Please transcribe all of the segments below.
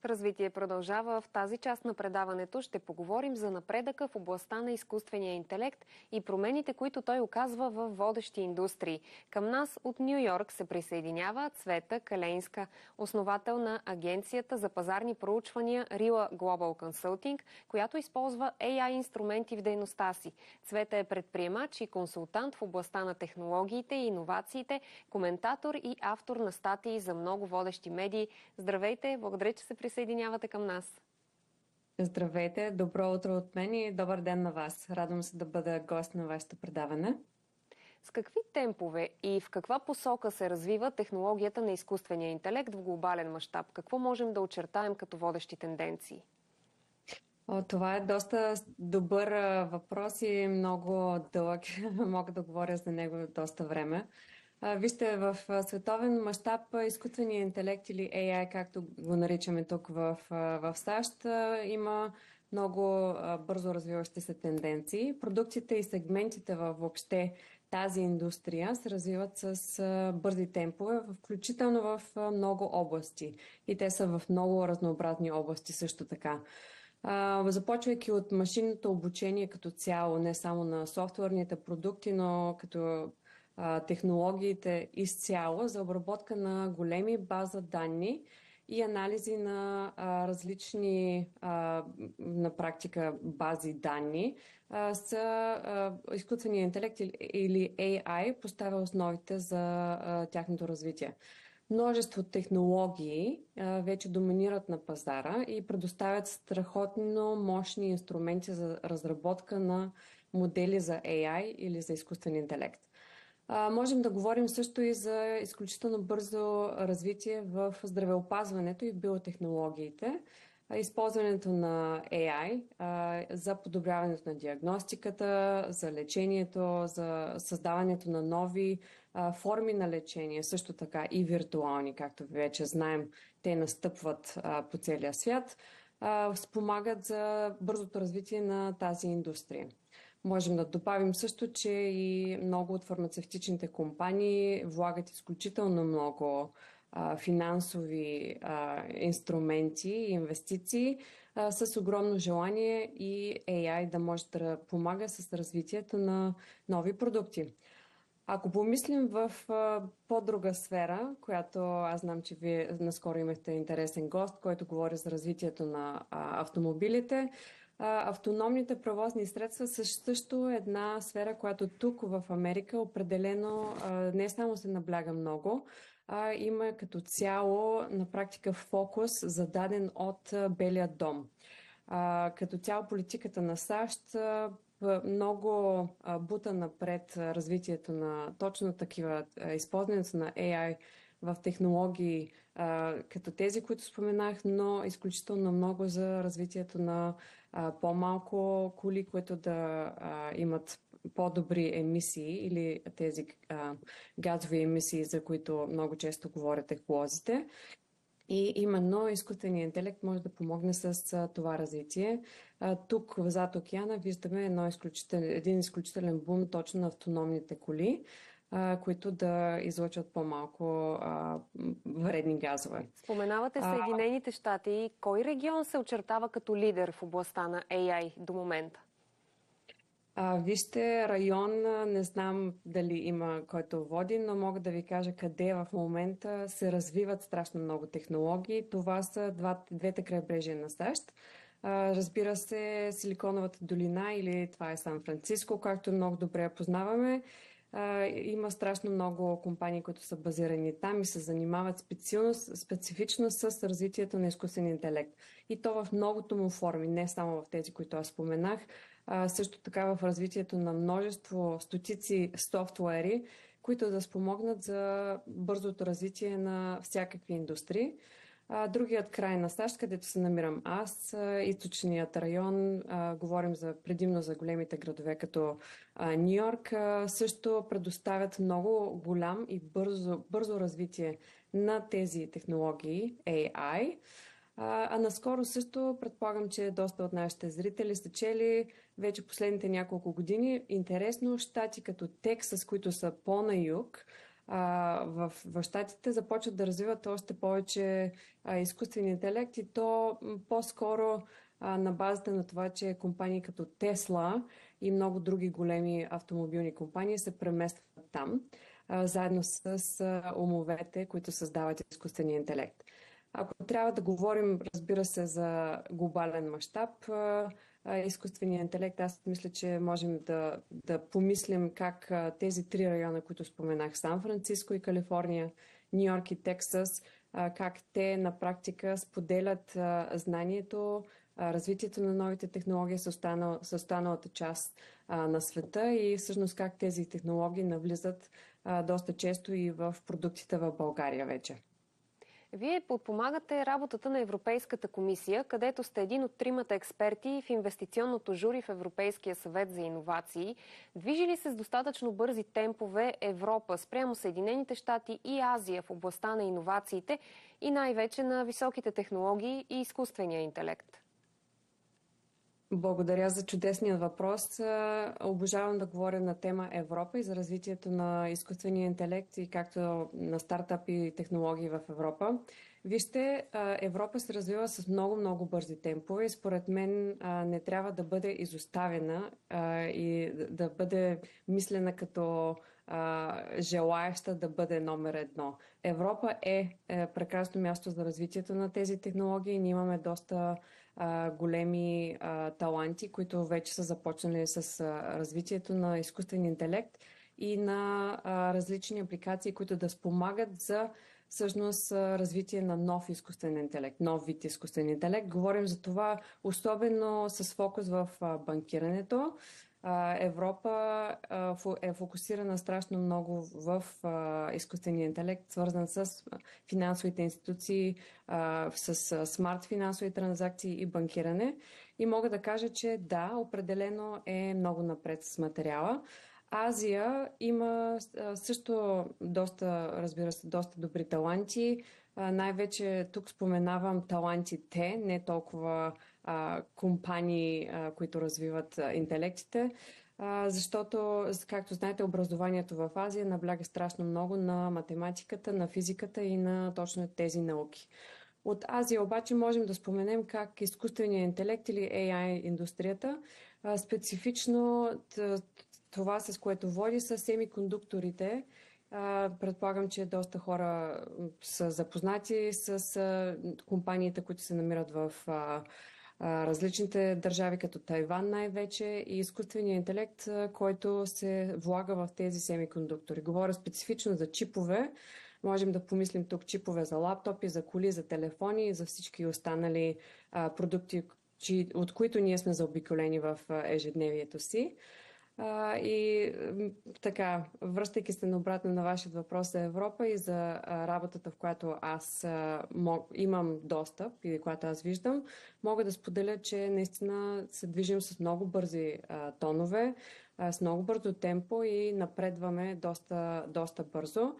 Развитие продължава. В тази част на предаването ще поговорим за напредъка в областта на изкуствения интелект и промените, които той оказва в водещи индустрии. Към нас от Ню Йорк се присъединява Цвета Калейнска, основател на агенцията за пазарни проучвания Rila Global Consulting, която използва AI инструменти в дейността си. Цвета е предприемач и консултант в областта на технологиите и иновациите, коментатор и автор на статии за много водещи медии. Здравейте, благодаря, че се присъединявате към нас. Здравейте, добро утро от мен и добър ден на вас. Радвам се да бъда гост на вашето предаване. С какви темпове и в каква посока се развива технологията на изкуствения интелект в глобален мащаб? Какво можем да очертаем като водещи тенденции? Това е доста добър въпрос и много дълъг. Мога да говоря за него доста време. Вижте, в световен мащаб изкуственият интелект или AI, както го наричаме тук в САЩ, има много бързо развиващи се тенденции. Продукциите и сегментите въобще тази индустрия се развиват с бързи темпове, включително в много области. И те са в много разнообразни области също така. Започвайки от машинното обучение като цяло, не само на софтуерните продукти, но като технологиите изцяло за обработка на големи база данни и анализи на различни на практика бази данни изкуственият интелект или AI поставя основите за тяхното развитие. Множество технологии вече доминират на пазара и предоставят страхотно мощни инструменти за разработка на модели за AI или за изкуствен интелект. Можем да говорим също и за изключително бързо развитие в здравеопазването и биотехнологиите. Използването на AI за подобряването на диагностиката, за лечението, за създаването на нови форми на лечение, също така и виртуални, както вече знаем, те настъпват по целия свят, спомагат за бързото развитие на тази индустрия. Можем да добавим също, че и много от фармацевтичните компании влагат изключително много финансови инструменти и инвестиции с огромно желание и AI да може да помага с развитието на нови продукти. Ако помислим в по-друга сфера, която аз знам, че вие наскоро имахте интересен гост, който говори за развитието на автомобилите, автономните превозни средства са също една сфера, която тук в Америка определено не само се набляга много, има като цяло на практика фокус зададен от Белия дом. Като цяло политиката на САЩ много бута напред развитието на точно такива, използването на AI в технологии като тези, които споменах, но изключително много за развитието на по-малко коли, които да имат по-добри емисии или тези газови емисии, за които много често говорят еколозите. И именно изкуственият интелект може да помогне с това развитие. Тук, зад океана, виждаме един изключителен бум точно на автономните коли, които да излъчват по-малко вредни газове. Споменавате Съединените щати. Кой регион се очертава като лидер в областта на AI до момента? Вижте, район, не знам дали има който води, но мога да ви кажа къде в момента се развиват страшно много технологии. Това са двете крайбрежия на САЩ. Разбира се, Силиконовата долина или това е Сан-Франциско, както много добре познаваме. Има страшно много компании, които са базирани там и се занимават специфично с развитието на изкуствен интелект. И то в многото му форми, не само в тези, които аз споменах, също така в развитието на множество стотици софтуери, които да спомогнат за бързото развитие на всякакви индустрии. Другият край на САЩ, където се намирам аз, източният район, говорим предимно за големите градове като Ню Йорк, също предоставят много голям и бързо развитие на тези технологии AI. Наскоро също предполагам, че доста от нашите зрители са чели вече последните няколко години. Интересно, щати като Тексас, които са по-на юг, в Щатите започват да развиват още повече изкуствен интелект и то по-скоро на базата на това, че компании като Тесла и много други големи автомобилни компании се преместват там, заедно с умовете, които създават изкуствения интелект. Ако трябва да говорим, разбира се, за глобален мащаб, изкуствения интелект, аз мисля, че можем да помислим как тези три района, които споменах, Сан-Франциско и Калифорния, Нью-Йорк и Тексас, как те на практика споделят знанието, развитието на новите технологии с останалата част на света и всъщност как тези технологии навлизат доста често и в продуктите в България вече. Вие подпомагате работата на Европейската комисия, където сте един от тримата експерти в инвестиционното жури в Европейския съвет за иновации. Движи ли се с достатъчно бързи темпове Европа спрямо Съединените щати и Азия в областта на иновациите и най-вече на високите технологии и изкуствения интелект? Благодаря за чудесния въпрос. Обожавам да говоря на тема Европа и за развитието на изкуствения интелект и както на стартъпи и технологии в Европа. Вижте, Европа се развива с много бързи темпове и според мен не трябва да бъде изоставена и да бъде мислена като желаеща да бъде номер едно. Европа е прекрасно място за развитието на тези технологии. Ние имаме доста големи таланти, които вече са започнали с развитието на изкуствен интелект и на различни апликации, които да спомагат за всъщност развитие на нов изкуствен интелект, нов вид изкуствен интелект. Говорим за това особено с фокус в банкирането. Европа е фокусирана страшно много в изкуствения интелект, свързан с финансовите институции, с смарт финансови транзакции и банкиране. И мога да кажа, че да, определено е много напред с материала. Азия има също разбира се, доста добри таланти. Най-вече тук споменавам талантите, не толкова компании, които развиват интелектите, защото, както знаете, образованието в Азия набляга страшно много на математиката, на физиката и на точно тези науки. От Азия обаче можем да споменем как изкуственият интелект или AI индустрията, специфично това, с което води, са семикондукторите. Предполагам, че доста хора са запознати с компаниите, които се намират в различните държави, като Тайван най-вече, и изкуственият интелект, който се влага в тези семикондуктори. Говоря специфично за чипове. Можем да помислим тук чипове за лаптопи, за коли, за телефони и за всички останали продукти, от които ние сме заобиколени в ежедневието си. И така, връщайки се обратно на вашия въпрос за Европа и за работата, в която аз имам достъп и която аз виждам, мога да споделя, че наистина се движим с много бързи тонове, с много бързо темпо и напредваме доста бързо.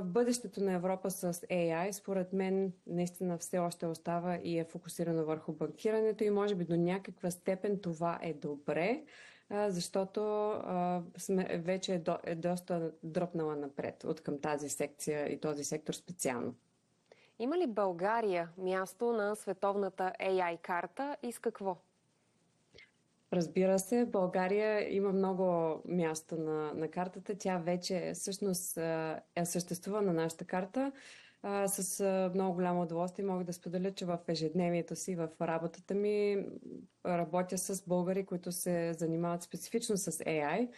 Бъдещето на Европа с AI, според мен, наистина все още остава и е фокусирано върху банкирането и може би до някаква степен това е добре, защото вече е доста дръпнала напред от към тази секция и този сектор специално. Има ли България място на световната AI карта и с какво? Разбира се, България има много място на картата. Тя вече всъщност съществува на нашата карта. С много голямо удоволствие мога да споделя, че в ежедневието си, в работата ми, работя с българи, които се занимават специфично с AI.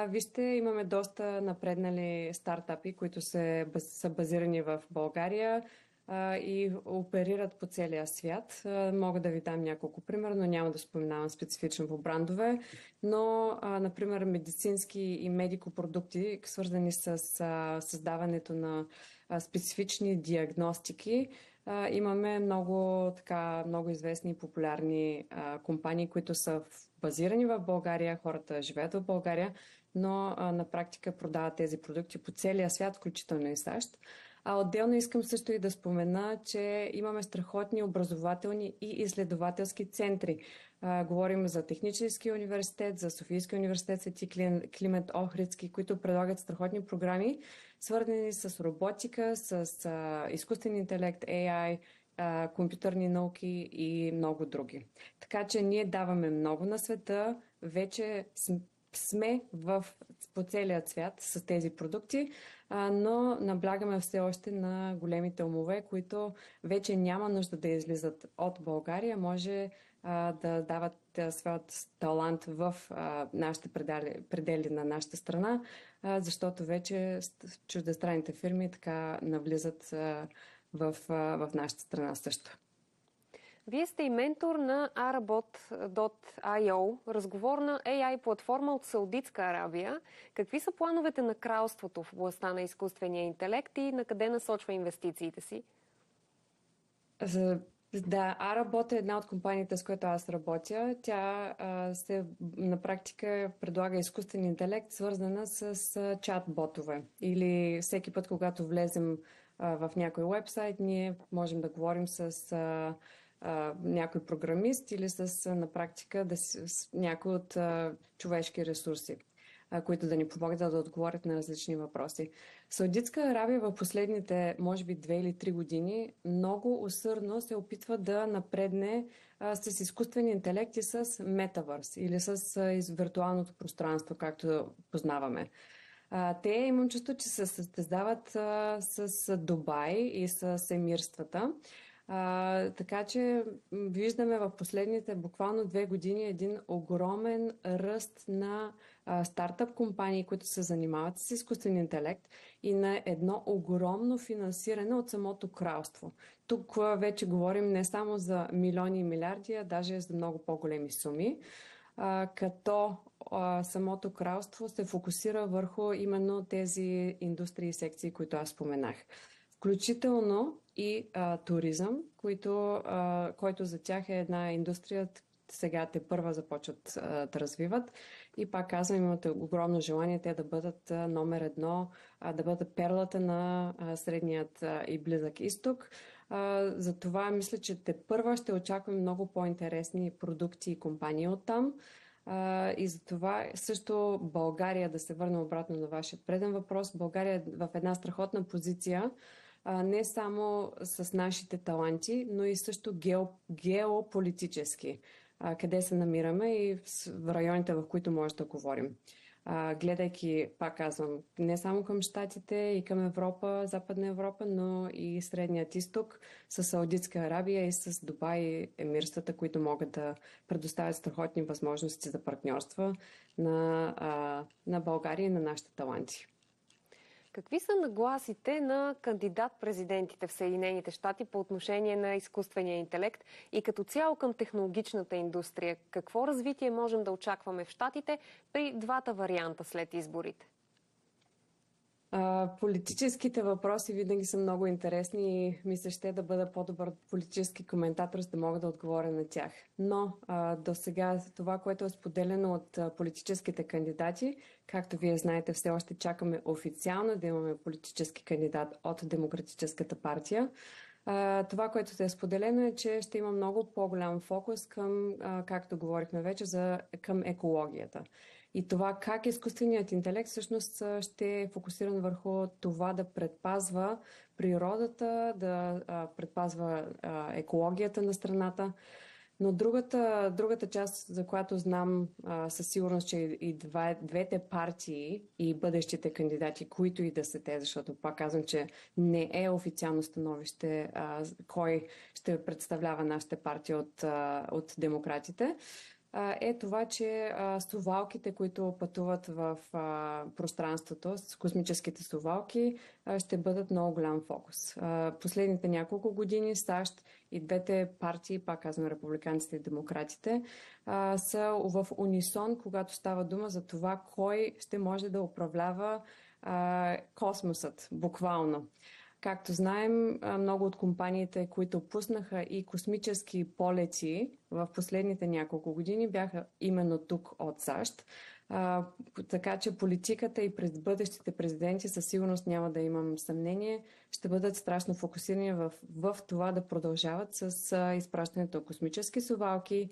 Вижте, имаме доста напреднали стартапи, които са базирани в България и оперират по целия свят. Мога да ви дам няколко примера, но няма да споменавам специфично по брандове. Но, например, медицински и медикопродукти, свързани с създаването на специфични диагностики, имаме много известни и популярни компании, които са базирани в България, хората живеят в България, но на практика продават тези продукти по целия свят, включително и САЩ. Отделно искам също и да спомена, че имаме страхотни образователни и изследователски центри. Говорим за Техническия университет, за Софийския университет Свети Климент Охридски, които предлагат страхотни програми, свързани с роботика, с изкуствен интелект, AI, компютърни науки и много други. Така че ние даваме много на света, вече сме по целия свят с тези продукти, но наблягаме все още на големите умове, които вече няма нужда да излизат от България, може да дават своят талант в нашите предели на нашата страна, защото вече чуждестранните фирми така навлизат в нашата страна също. Вие сте и ментор на Arabot.io, разговорна AI платформа от Саудитска Арабия. Какви са плановете на кралството в областта на изкуствения интелект и на къде насочва инвестициите си? Да, Arabot е една от компаниите, с която аз работя. Тя на практика предлага изкуствен интелект, свързана с чат-ботове. Или всеки път, когато влезем в някой уебсайт, ние можем да говорим с някой програмист или на практика с някой от човешки ресурси, които да ни помогат да отговорят на различни въпроси. Саудитска Арабия в последните, може би, 2 или 3 години много усърдно се опитва да напредне с изкуствен интелект и с метавърс или с виртуалното пространство, както познаваме. Те имам чувство, че се състезават с Дубай и с емирствата. Така че виждаме в последните буквално 2 години един огромен ръст на стартъп компании, които се занимават с изкуствен интелект и на едно огромно финансиране от самото кралство. Тук вече говорим не само за милиони и милиарди, а даже за много по-големи суми, като самото кралство се фокусира върху именно тези индустрии и секции, които аз споменах. Включително и туризъм, който за тях е една индустрия, сега те първа започват да развиват. И пак казвам, имате огромно желание те да бъдат номер едно, да бъдат перлата на средният и близък изток. Затова мисля, че те първа ще очакваме много по-интересни продукти и компании оттам. И за това също България, да се върна обратно на вашия преден въпрос, България е в една страхотна позиция, не само с нашите таланти, но и също геополитически, къде се намираме и в районите, в които може да говорим. Гледайки, пак казвам, не само към Щатите и към Европа, Западна Европа, но и Средният изток, с Саудитска Арабия и с Дубай и емирствата, които могат да предоставят страхотни възможности за партньорства на България и на нашите таланти. Какви са нагласите на кандидат-президентите в Съединените щати по отношение на изкуствения интелект и като цяло към технологичната индустрия? Какво развитие можем да очакваме в щатите при двата варианта след изборите? Политическите въпроси винаги са много интересни и ми се ще да бъда по-добър политически коментатор, за да мога да отговоря на тях. Но до сега това, което е споделено от политическите кандидати, както вие знаете, все още чакаме официално да имаме политически кандидат от Демократическата партия. Това, което се е споделено е, че ще има много по-голям фокус към, както говорихме вече, към екологията. И това как изкуственият интелект всъщност ще е фокусиран върху това да предпазва природата, да предпазва екологията на страната. Но другата част, за която знам със сигурност, че и двете партии и бъдещите кандидати, които и да са те, защото пак казвам, че не е официално становище кой ще представлява нашите партии от демократите, е това, че совалките, които пътуват в пространството, с космическите совалки, ще бъдат много голям фокус. Последните няколко години САЩ и двете партии, пак казвам републиканците и демократите, са в унисон, когато става дума за това, кой ще може да управлява космосът, буквално. Както знаем, много от компаниите, които пуснаха и космически полети в последните няколко години, бяха именно тук от САЩ. Така че политиката и пред бъдещите президенти със сигурност няма да имам съмнение, ще бъдат страшно фокусирани в това да продължават с изпращането на космически совалки,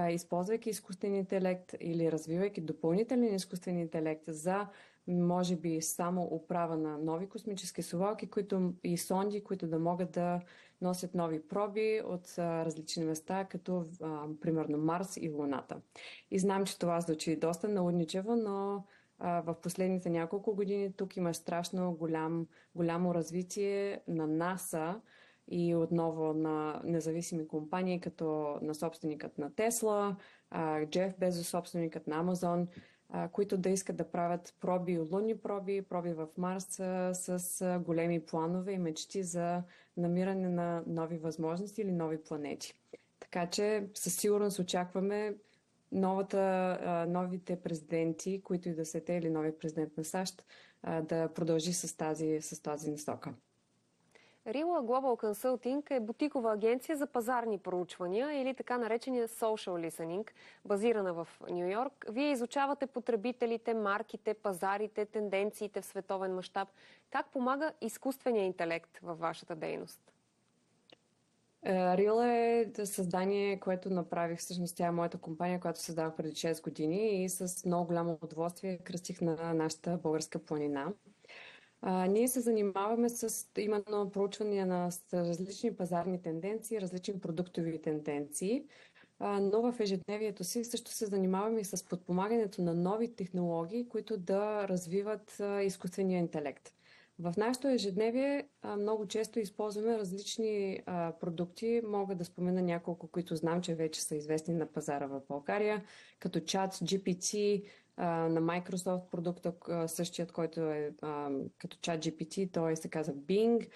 използвайки изкуствен интелект или развивайки допълнителен изкуствен интелект за, може би, само управа на нови космически совалки и сонди, които да могат да носят нови проби от различни места, като примерно Марс и Луната. И знам, че това звучи доста наудничево, но в последните няколко години тук има страшно голямо развитие на НАСА и отново на независими компании, като на собственикът на Тесла, Джеф Безос, собственикът на Амазон, които да искат да правят лунни проби в Марс с големи планове и мечти за намиране на нови възможности или нови планети. Така че със сигурност очакваме новите президенти, които и да са те, или нови президент на САЩ, да продължи с тази насока. RILA Global Consulting е бутикова агенция за пазарни проучвания или така наречения social listening, базирана в Ню Йорк. Вие изучавате потребителите, марките, пазарите, тенденциите в световен мащаб. Как помага изкуственият интелект във вашата дейност? RILA е създание, което направих, всъщност тя е моята компания, която създавах преди 6 години и с много голямо удоволствие кръстих на нашата българска планина. Ние се занимаваме с именно проучвания на различни пазарни тенденции, различни продуктови тенденции, но в ежедневието си също се занимаваме и с подпомагането на нови технологии, които да развиват изкуствения интелект. В нашето ежедневие много често използваме различни продукти. Мога да спомена няколко, които знам, че вече са известни на пазара в България, като ChatGPT, на Microsoft продукта, същият, който е като ChatGPT, той се казва Bing.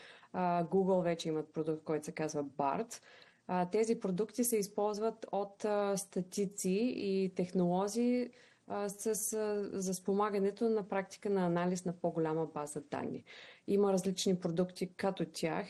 Google вече имат продукт, който се казва BART. Тези продукти се използват от статици и технолози за спомагането на практика на анализ на по-голяма база данни. Има различни продукти като тях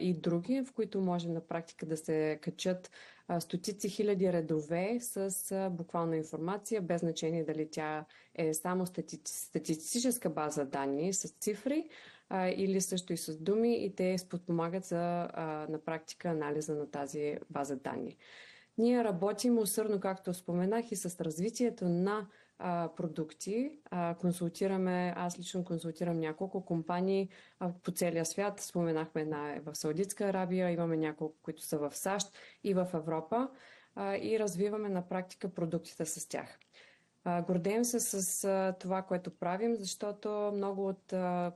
и други, в които може на практика да се качат стотици хиляди редове с буквална информация, без значение дали тя е само статистическа база данни с цифри или също и с думи, и те сподпомагат на практика анализа на тази база данни. Ние работим усърдно, както споменах, и с развитието на продукти. Аз лично консултирам няколко компании по целия свят. Споменахме една в Саудитска Арабия, имаме няколко, които са в САЩ и в Европа, и развиваме на практика продуктите с тях. Гордеем се с това, което правим, защото много от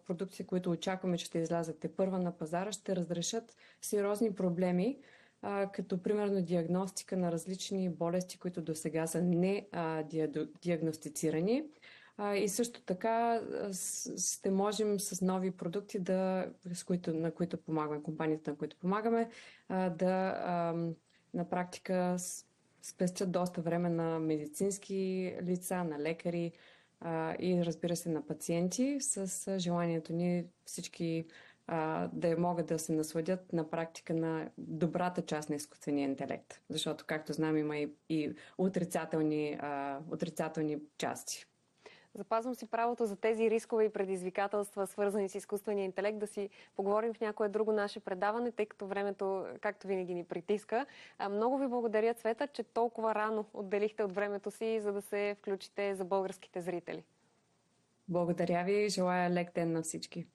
продукти, които очакваме, че ще излязат тепърва на пазара, ще разрешат сериозни проблеми, като примерно диагностика на различни болести, които до сега са не диагностицирани. И също така ще можем с нови продукти, на които помагаме, компаниите, на които помагаме, на практика спестят доста време на медицински лица, на лекари и, разбира се, на пациенти, с желанието ни всички да могат да се насладят на практика на добрата част на изкуствения интелект. Защото, както знам, има и отрицателни части. Запазвам си правото за тези рискове и предизвикателства, свързани с изкуствения интелект, да си поговорим в някое друго наше предаване, тъй като времето, както винаги, ни притиска. Много ви благодаря, Цвета, че толкова рано отделихте от времето си, за да се включите за българските зрители. Благодаря ви и желая лек ден на всички.